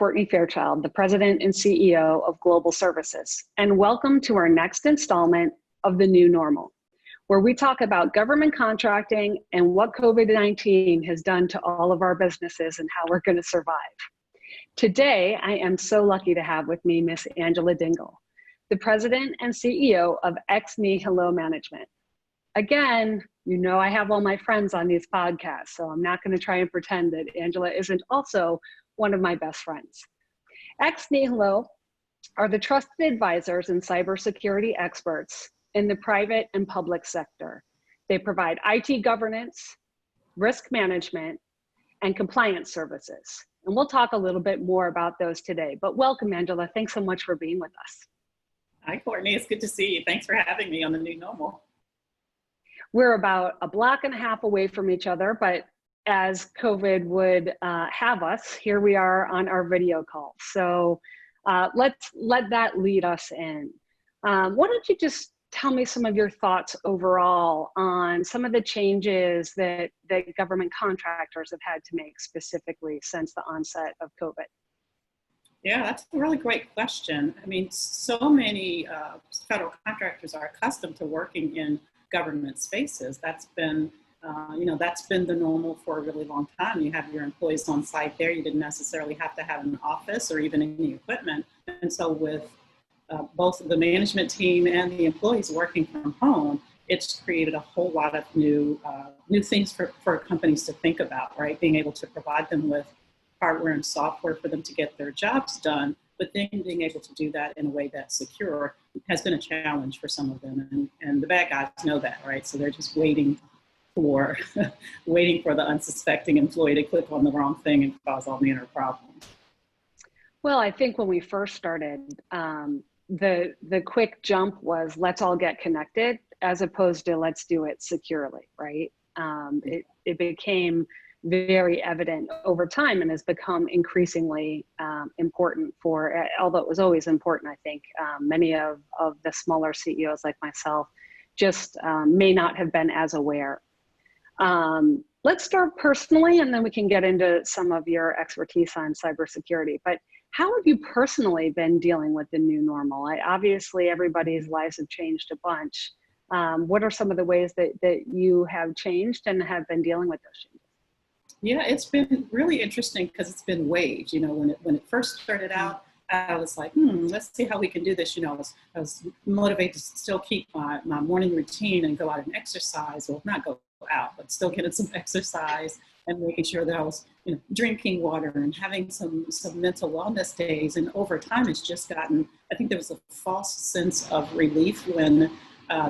Courtney Fairchild, the President and CEO of Global Services, and welcome to our next installment of The New Normal, where we talk about government contracting and what COVID-19 has done to all of our businesses and how we're going to survive. Today, I am so lucky to have with me Miss Angela Dingle, the President and CEO of Ex Nihilo Management. Again, you know I have all my friends on these podcasts, so I'm not going to try and pretend that Angela isn't also one of my best friends. Ex Nihilo are the trusted advisors and cybersecurity experts in the private and public sector. They provide IT governance, risk management, and compliance services. And we'll talk a little bit more about those today. But welcome, Angela. Thanks so much for being with us. Hi, Courtney. It's good to see you. Thanks for having me on The New Normal. We're about a block and a half away from each other, but as COVID would have us, here we are on our video call. So let's let that lead us in. Why don't you just tell me some of your thoughts overall on some of the changes that government contractors have had to make specifically since the onset of COVID? Yeah, that's a really great question. I mean, so many federal contractors are accustomed to working in government spaces. That's been the normal for a really long time. You have your employees on site there. You didn't necessarily have to have an office or even any equipment. And so with both the management team and the employees working from home, it's created a whole lot of new things for companies to think about, right? Being able to provide them with hardware and software for them to get their jobs done, but then being able to do that in a way that's secure has been a challenge for some of them. And the bad guys know that, right? So they're just waiting for the unsuspecting employee to click on the wrong thing and cause all manner of problems. Well, I think when we first started, the quick jump was let's all get connected as opposed to let's do it securely, right? It became very evident over time and has become increasingly important for, although it was always important, I think, many of the smaller CEOs like myself just may not have been as aware. Let's start personally, and then we can get into some of your expertise on cybersecurity. But how have you personally been dealing with the new normal? Obviously, everybody's lives have changed a bunch. What are some of the ways that you have changed and have been dealing with those changes? Yeah, it's been really interesting because it's been waves. You know, when it first started out, I was like, let's see how we can do this. You know, I was motivated to still keep my morning routine and go out and exercise, or not go out, but still getting some exercise and making sure that I was, drinking water and having some mental wellness days. And over time, it's just gotten, I think there was a false sense of relief when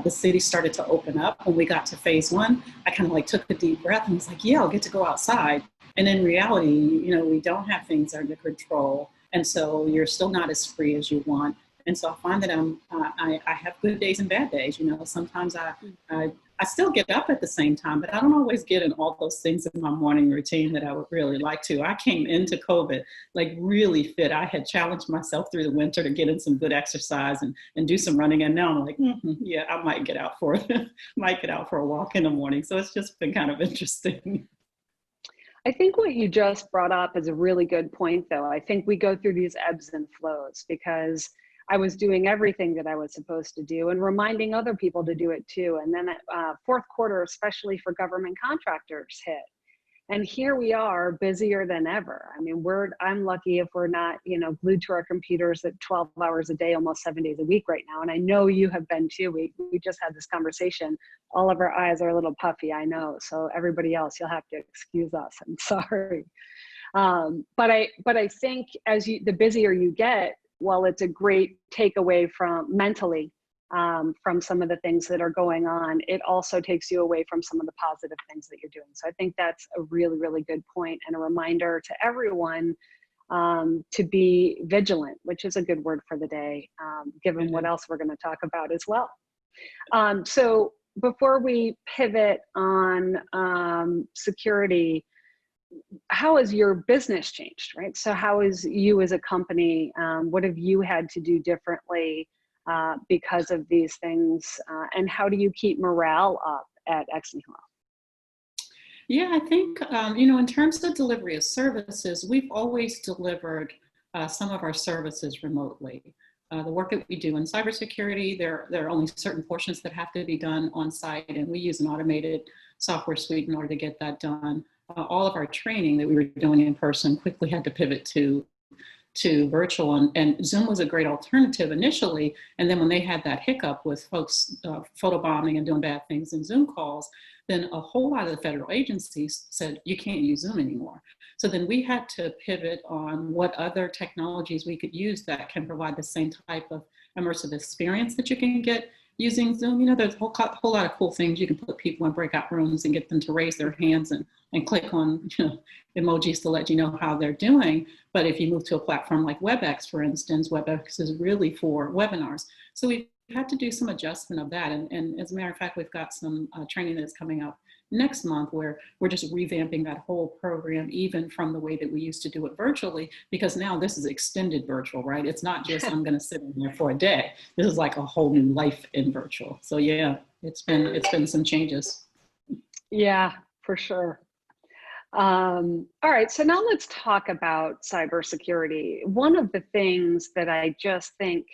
the city started to open up. When we got to phase one, I kind of like took a deep breath and was like, yeah, I'll get to go outside. And in reality, we don't have things under control. And so you're still not as free as you want. And so I find that I have good days and bad days. Sometimes I still get up at the same time, but I don't always get in all those things in my morning routine that I would really like to. I came into COVID like really fit. I had challenged myself through the winter to get in some good exercise and do some running. And now I'm like, yeah, I might get out for a walk in the morning. So it's just been kind of interesting. I think what you just brought up is a really good point, though. I think we go through these ebbs and flows because I was doing everything that I was supposed to do and reminding other people to do it too. And then fourth quarter, especially for government contractors, hit. And here we are, busier than ever. I mean, I'm lucky if we're not, glued to our computers at 12 hours a day, almost 7 days a week right now. And I know you have been too. We just had this conversation. All of our eyes are a little puffy, I know. So everybody else, you'll have to excuse us. I'm sorry. But I think the busier you get, while it's a great takeaway from mentally from some of the things that are going on, it also takes you away from some of the positive things that you're doing. So I think that's a really, really good point and a reminder to everyone to be vigilant, which is a good word for the day, given what else we're going to talk about as well. So before we pivot on security, how has your business changed, right? So how is you as a company, what have you had to do differently because of these things? And how do you keep morale up at Ex Nihilo? Yeah, I think, in terms of delivery of services, we've always delivered some of our services remotely. The work that we do in cybersecurity, there are only certain portions that have to be done on site, and we use an automated software suite in order to get that done. All of our training that we were doing in person quickly had to pivot to virtual, and Zoom was a great alternative initially. And then when they had that hiccup with folks photobombing and doing bad things in Zoom calls, then a whole lot of the federal agencies said, you can't use Zoom anymore. So then we had to pivot on what other technologies we could use that can provide the same type of immersive experience that you can get using Zoom. You know, there's a whole lot of cool things. You can put people in breakout rooms and get them to raise their hands and click on, you know, emojis to let you know how they're doing. But if you move to a platform like WebEx, for instance, WebEx is really for webinars. So we've had to do some adjustment of that. And as a matter of fact, we've got some training that's coming up next month where we're just revamping that whole program, even from the way that we used to do it virtually, because now this is extended virtual, right? It's not just I'm going to sit in there for a day. This is like a whole new life in virtual. So yeah, it's been some changes. Yeah, for sure. All right, so now let's talk about cybersecurity. One of the things that I just think,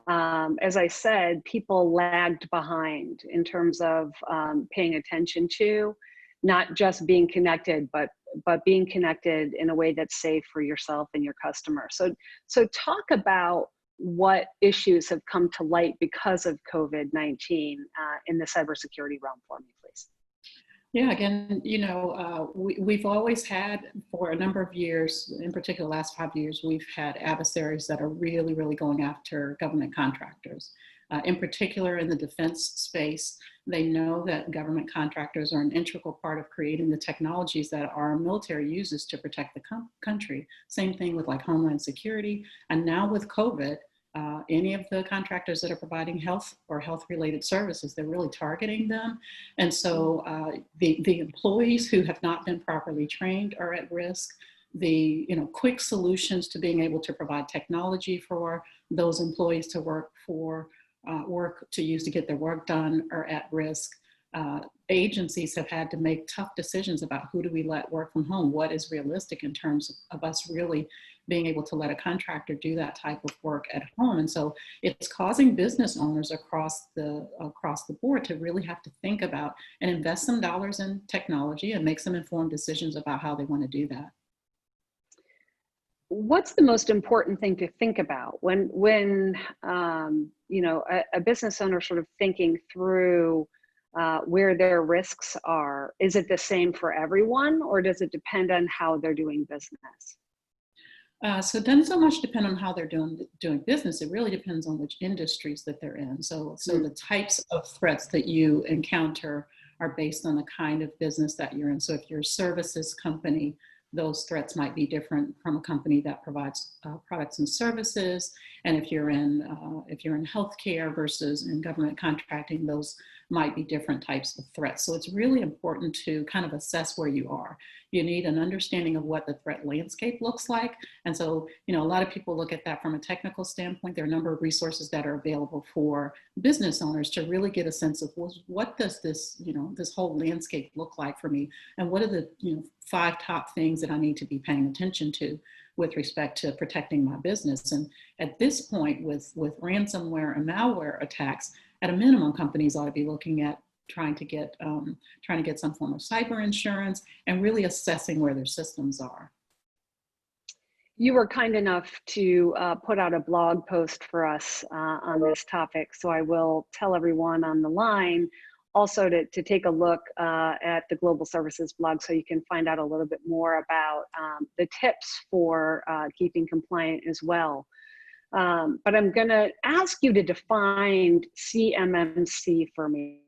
as I said, people lagged behind in terms of paying attention to, not just being connected, but being connected in a way that's safe for yourself and your customer. So talk about what issues have come to light because of COVID-19 in the cybersecurity realm for me, please. Yeah, again, you know, we've always had, for a number of years, in particular the last 5 years, we've had adversaries that are really, really going after government contractors. In particular, in the defense space, they know that government contractors are an integral part of creating the technologies that our military uses to protect the country. Same thing with like Homeland Security. And now with COVID, any of the contractors that are providing health or health-related services, they're really targeting them. And so the employees who have not been properly trained are at risk. The quick solutions to being able to provide technology for those employees to work to use to get their work done are at risk. Agencies have had to make tough decisions about who do we let work from home, what is realistic in terms of us really being able to let a contractor do that type of work at home. And so it's causing business owners across the board to really have to think about and invest some dollars in technology and make some informed decisions about how they want to do that. What's the most important thing to think about when a business owner sort of thinking through where their risks are? Is it the same for everyone, or does it depend on how they're doing business? So it doesn't so much depend on how they're doing business. It really depends on which industries that they're in. So the types of threats that you encounter are based on the kind of business that you're in. So if you're a services company, those threats might be different from a company that provides products and services. And if you're in healthcare versus in government contracting, those might be different types of threats. So it's really important to kind of assess where you are. You need an understanding of what the threat landscape looks like. And so, a lot of people look at that from a technical standpoint. There are a number of resources that are available for business owners to really get a sense of, well, what does this, this whole landscape look like for me? And what are the, 5 top things that I need to be paying attention to with respect to protecting my business? And at this point, with ransomware and malware attacks, at a minimum, companies ought to be looking at trying to get some form of cyber insurance and really assessing where their systems are. You were kind enough to put out a blog post for us on this topic, so I will tell everyone on the line also to take a look at the Global Services blog so you can find out a little bit more about the tips for keeping compliant as well. But I'm going to ask you to define CMMC for me,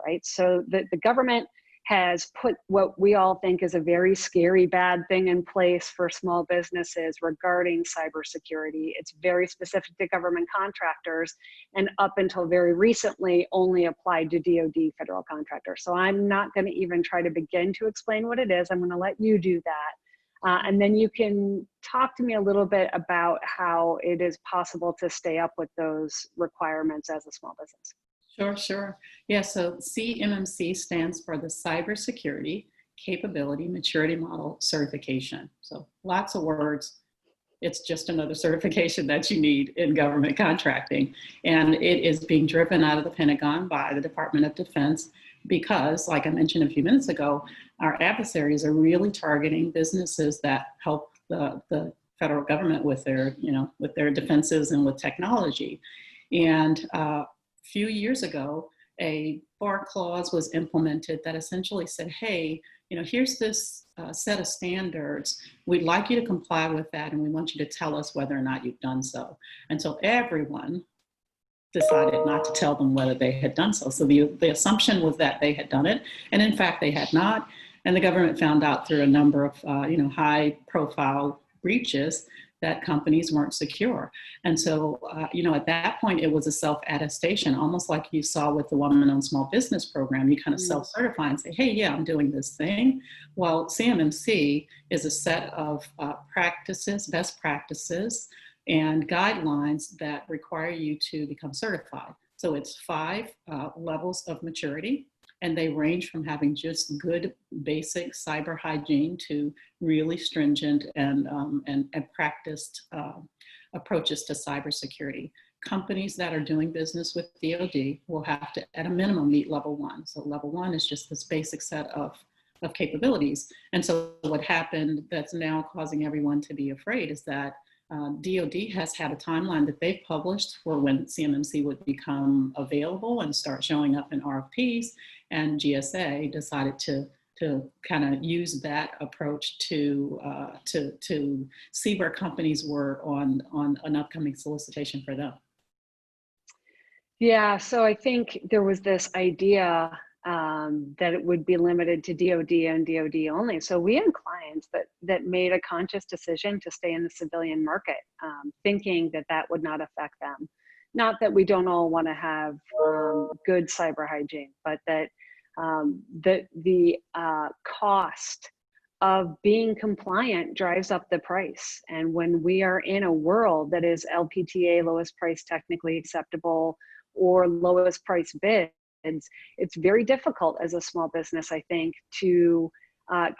right? So the government has put what we all think is a very scary, bad thing in place for small businesses regarding cybersecurity. It's very specific to government contractors, and up until very recently only applied to DoD federal contractors. So I'm not going to even try to begin to explain what it is. I'm going to let you do that. And then you can talk to me a little bit about how it is possible to stay up with those requirements as a small business. Sure. Yeah, so CMMC stands for the Cybersecurity Capability Maturity Model Certification. So lots of words. It's just another certification that you need in government contracting. And it is being driven out of the Pentagon by the Department of Defense because, like I mentioned a few minutes ago, our adversaries are really targeting businesses that help the federal government with their, with their defenses and with technology. And a few years ago, a FAR clause was implemented that essentially said, hey, here's this set of standards. We'd like you to comply with that, and we want you to tell us whether or not you've done so. And so everyone decided not to tell them whether they had done so. So the assumption was that they had done it, and in fact they had not. And the government found out through a number of high-profile breaches that companies weren't secure. And so, at that point, it was a self-attestation, almost like you saw with the Woman-Owned Small Business Program. You kind of self-certify and say, hey, yeah, I'm doing this thing. Well, CMMC is a set of practices, best practices, and guidelines that require you to become certified. So it's 5 levels of maturity. And they range from having just good basic cyber hygiene to really stringent and practiced approaches to cybersecurity. Companies that are doing business with DoD will have to, at a minimum, meet level 1. So level 1 is just this basic set of capabilities. And so what happened that's now causing everyone to be afraid is that DoD has had a timeline that they've published for when CMMC would become available and start showing up in RFPs, and GSA decided to kind of use that approach to see where companies were on an upcoming solicitation for them. Yeah, so I think there was this idea that it would be limited to DoD and DoD only. So we had clients that made a conscious decision to stay in the civilian market, thinking that would not affect them. Not that we don't all want to have good cyber hygiene, but that the cost of being compliant drives up the price. And when we are in a world that is LPTA, lowest price technically acceptable, or lowest price bids, it's very difficult as a small business, I think, to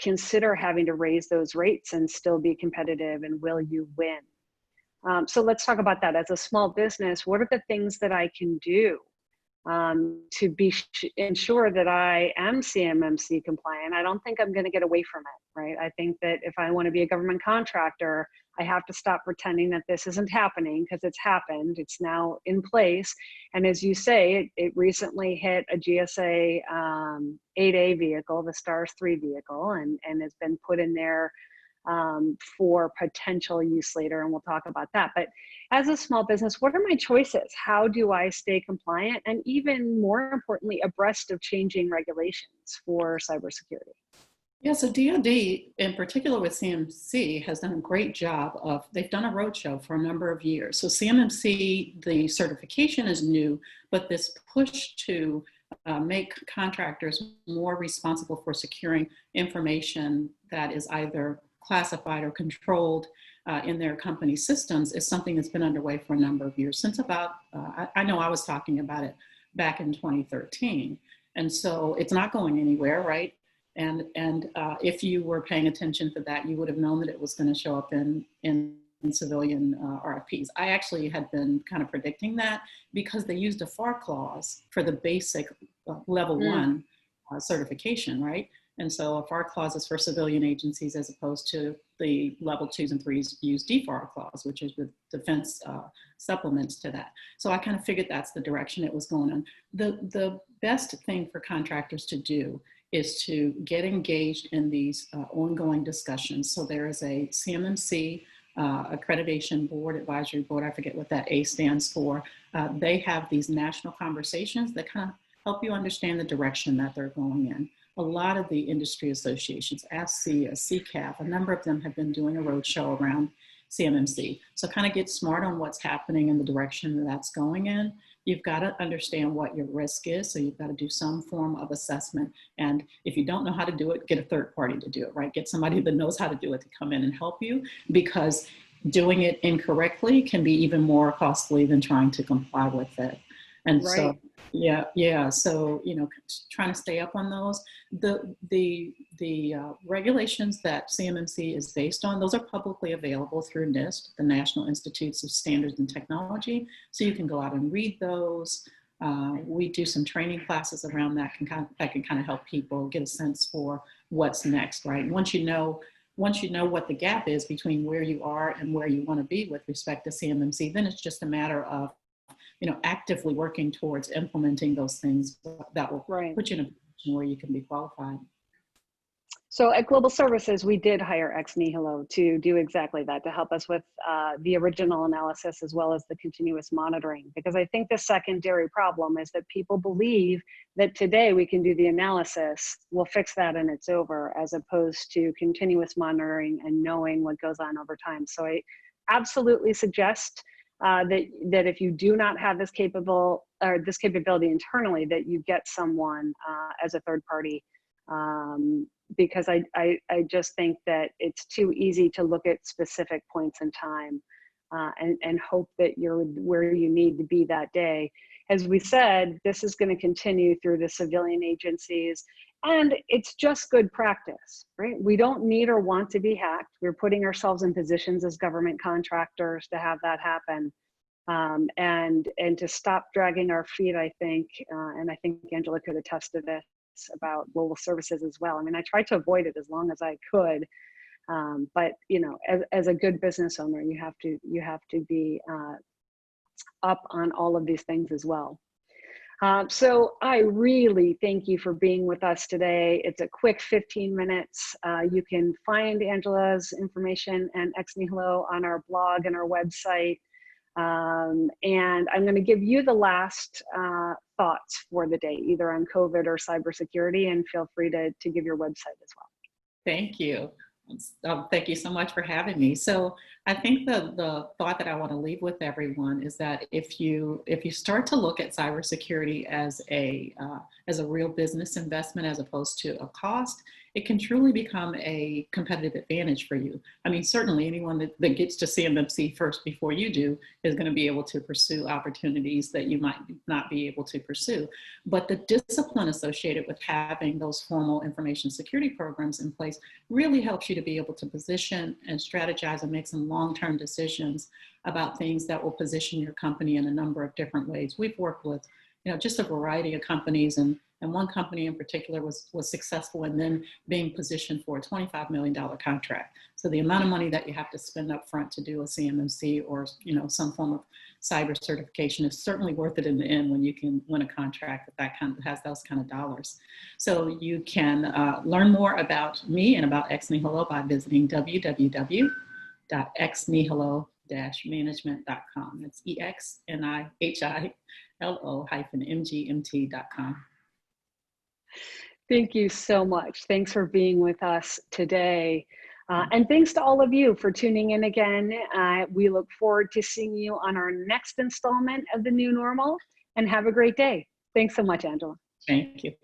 consider having to raise those rates and still be competitive, and will you win? So let's talk about that. As a small business, what are the things that I can do to ensure that I am CMMC compliant? I don't think I'm going to get away from it, right? I think that if I want to be a government contractor, I have to stop pretending that this isn't happening, because it's happened. It's now in place. And as you say, it recently hit a GSA 8A vehicle, the STARS 3 vehicle, and has been put in there for potential use later, and we'll talk about that. But as a small business, what are my choices? How do I stay compliant, and even more importantly, abreast of changing regulations for cybersecurity? Yeah, so DoD, in particular with CMMC, has done a great job they've done a roadshow for a number of years. So CMMC, the certification is new, but this push to make contractors more responsible for securing information that is either classified or controlled in their company systems is something that's been underway for a number of years, since about, I know I was talking about it back in 2013. And so it's not going anywhere, right? And if you were paying attention to that, you would have known that it was going to show up in civilian RFPs. I actually had been kind of predicting that, because they used a FAR clause for the basic level 1 certification, right? And so a FAR clause is for civilian agencies, as opposed to the level 2s and 3s use DFAR clause, which is with defense supplements to that. So I kind of figured that's the direction it was going on. The best thing for contractors to do is to get engaged in these ongoing discussions. So there is a CMMC accreditation board, advisory board, I forget what that A stands for. They have these national conversations that kind of help you understand the direction that they're going in. A lot of the industry associations, ASCII, CCAF, a number of them have been doing a roadshow around CMMC. So kind of get smart on what's happening in the direction that that's going in. You've got to understand what your risk is. So you've got to do some form of assessment. And if you don't know how to do it, get a third party to do it, right? Get somebody that knows how to do it to come in and help you, because doing it incorrectly can be even more costly than trying to comply with it. And right. so Yeah, yeah. So, trying to stay up on those. The regulations that CMMC is based on, those are publicly available through NIST, the National Institutes of Standards and Technology. So you can go out and read those. We do some training classes around that that can kind of help people get a sense for what's next, right? Once you know what the gap is between where you are and where you want to be with respect to CMMC, then it's just a matter of actively working towards implementing those things that will Right. put you in a position where you can be qualified. So at Global Services, we did hire Ex Nihilo to do exactly that, to help us with the original analysis as well as the continuous monitoring. Because I think the secondary problem is that people believe that today we can do the analysis, we'll fix that and it's over, as opposed to continuous monitoring and knowing what goes on over time. So I absolutely suggest that if you do not have this capability internally, that you get someone as a third party. Because I just think that it's too easy to look at specific points in time and hope that you're where you need to be that day. As we said, this is going to continue through the civilian agencies, and it's just good practice, right? We don't need or want to be hacked. We're putting ourselves in positions as government contractors to have that happen. And to stop dragging our feet, I think, and I think Angela could attest to this, about global services as well. I mean, I tried to avoid it as long as I could, but as a good business owner, you have to be up on all of these things as well. So I really thank you for being with us today. It's a quick 15 minutes. You can find Angela's information and Ex Nihilo on our blog and our website. And I'm going to give you the last thoughts for the day, either on COVID or cybersecurity, and feel free to give your website as well. Thank you. Thank you so much for having me. So I think the thought that I want to leave with everyone is that if you start to look at cybersecurity as a real business investment as opposed to a cost, it can truly become a competitive advantage for you. I mean, certainly anyone that gets to CMMC first before you do is going to be able to pursue opportunities that you might not be able to pursue. But the discipline associated with having those formal information security programs in place really helps you to be able to position and strategize and make some long-term decisions about things that will position your company in a number of different ways. We've worked with just a variety of companies, and one company in particular was successful in then being positioned for a $25 million contract. So the amount of money that you have to spend up front to do a CMMC or some form of cyber certification is certainly worth it in the end when you can win a contract that has those kind of dollars. So you can learn more about me and about Ex Nihilo by visiting www.exnihilo-management.com. That's EXNIHILO-MGMT.com. Thank you so much. Thanks for being with us today. And thanks to all of you for tuning in again. We look forward to seeing you on our next installment of The New Normal, and have a great day. Thanks so much, Angela. Thank you.